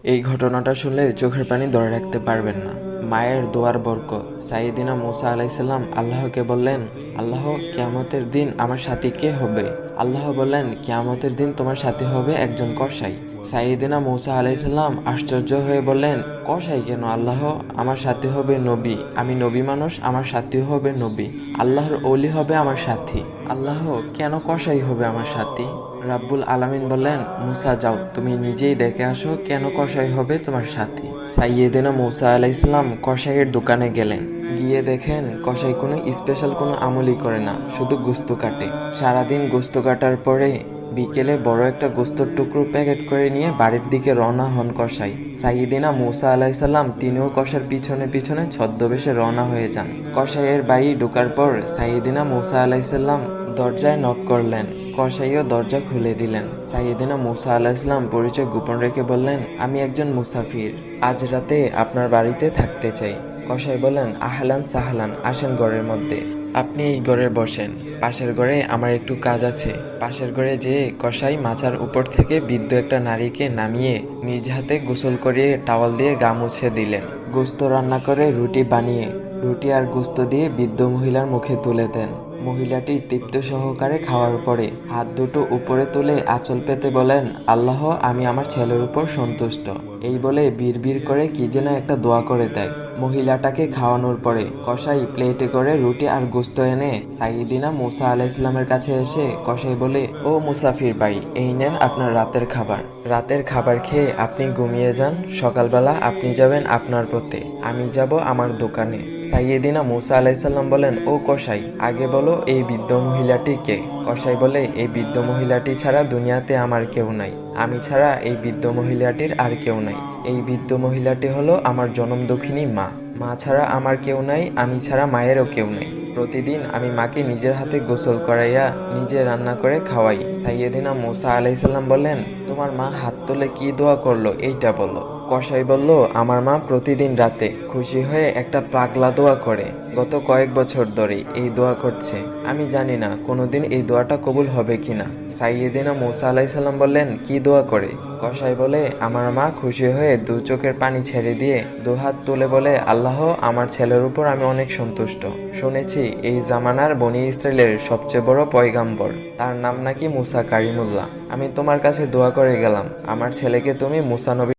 এই ঘটনাটা শুনলে চোখের পানি ধরে রাখতে পারবেন না। মায়ের দোয়ার বরকত। সাইয়েদিনা মুসা আলাইসাল্লাম আল্লাহকে বললেন, আল্লাহ, কিয়ামতের দিন আমার সাথী কে হবে? আল্লাহ বললেন, কিয়ামতের দিন তোমার সাথী হবে একজন কসাই। সাইয়েদিনা মুসা আলাইসাল্লাম আশ্চর্য হয়ে বললেন, কসাই কেন আল্লাহ? আমার সাথী হবে নবী, আমি নবী মানুষ, আমার সাথী হবে নবী, আল্লাহর ওলি হবে আমার সাথী। আল্লাহ, কেন কসাই হবে আমার সাথী? রাব্বুল আলামিন বললেন, মুসা যাও, তুমি নিজেই দেখে আসো কেন কসাই হবে তোমার সাথী। সাইয়েদেনা মুসা আলাইসাল্লাম কসাইয়ের দোকানে গেলেন। গিয়ে দেখেন কসাই কোনো স্পেশাল কোনো আমলই করে না, শুধু গোস্ত কাটে। সারাদিন গোস্ত কাটার পরে বিকেলে বড় একটা গোস্তর টুকরো প্যাকেট করে নিয়ে বাড়ির দিকে রওনা হন কসাই। সাইয়েদিনা মুসা আলাইসাল্লাম তিনিও কসার পিছনে পিছনে ছদ্মবেশে রওনা হয়ে যান। কসাইয়ের বাড়ি ঢোকার পর সাইয়েদিনা মুসা আলাইসাল্লাম দরজায় নক করলেন। কসাইও দরজা খুলে দিলেন। সাইয়েদিনা মুসা আলাইহিসসালাম পরিচয় গোপন রেখে বললেন, আমি একজন মুসাফির, আজ রাতে আপনার বাড়িতে থাকতে চাই। কসাই বললেন, আহলান সাহলান, আসেন ঘরের মধ্যে, আপনি এই ঘরে বসেন, পাশের ঘরে আমার একটু কাজ আছে। পাশের ঘরে যেয়ে কসাই মাচার উপর থেকে বৃদ্ধ একটা নারীকে নামিয়ে নিজ হাতে গোসল করিয়ে টাওয়াল দিয়ে গা মুছে দিলেন। গোস্ত রান্না করে রুটি বানিয়ে রুটি আর গোস্ত দিয়ে বৃদ্ধ মহিলার মুখে তুলে দেন। মহিলাটি তৃপ্ত সহকারে খাওয়ার পরে হাত দুটো উপরে তুলে আঁচল পেতে বলেন, আল্লাহ, আমি আমার ছেলের উপর সন্তুষ্ট। এই বলে বিড়বিড় করে কি যেন একটা দোয়া করে দেয়। মহিলাটাকে খাওয়ানোর পরে কসাই প্লেটে করে রুটি আর গোস্ত এনে সাইয়েদিনা মুসা আলাইহিসসালামের কাছে এসে কসাই বলে, ও মুসাফির ভাই, এই নেন আপনার রাতের খাবার। রাতের খাবার খেয়ে আপনি ঘুমিয়ে যান, সকালবেলা আপনি যাবেন আপনার পথে, আমি যাব আমার দোকানে। সাইয়েদিনা মুসা আলাইহিসসালাম বলেন, ও কসাই, আগে বলো এই বৃদ্ধ মহিলাটি কে? কসাই বলে, এই বৃদ্ধ মহিলাটি ছাড়া দুনিয়াতে আমার কেউ নাই, আমি ছাড়া এই বৃদ্ধ মহিলাটির আর কেউ নাই। এই বৃদ্ধ মহিলাটি হলো আমার জনমদুখিনী মা, মা ছাড়া আমার কেউ নাই, আমি ছাড়া মায়েরও কেউ নাই। প্রতিদিন আমি মাকে নিজের হাতে গোসল করাইয়া নিজে রান্না করে খাওয়াই। সাইয়েদিনা মুসা আলাইহিসসালাম বললেন, তোমার মা হাত তুলে কি দোয়া করলো এইটা বলো। কসাই বলল, আমার মা প্রতিদিন রাতে খুশি হয়ে একটা পাগলা দোয়া করে, গত কয়েক বছর ধরে এই দোয়া করছে, আমি জানি না কোনোদিন এই দোয়াটা কবুল হবে কিনা। সাইয়েদিনা মুসা আলাইহিসসালাম বললেন, কি দোয়া করে? কসাই বলে, আমার মা খুশি হয়ে দু চোখের পানি ছেড়ে দিয়ে দুহাত তুলে বলে, আল্লাহ, আমার ছেলের উপর আমি অনেক সন্তুষ্ট। শুনেছি এই জামানার বনি ইসরায়েলের সবচেয়ে বড় পয়গাম্বর, তার নাম নাকি মুসা কারিমুল্লাহ। আমি তোমার কাছে দোয়া করে গেলাম, আমার ছেলেকে তুমি মুসা নবী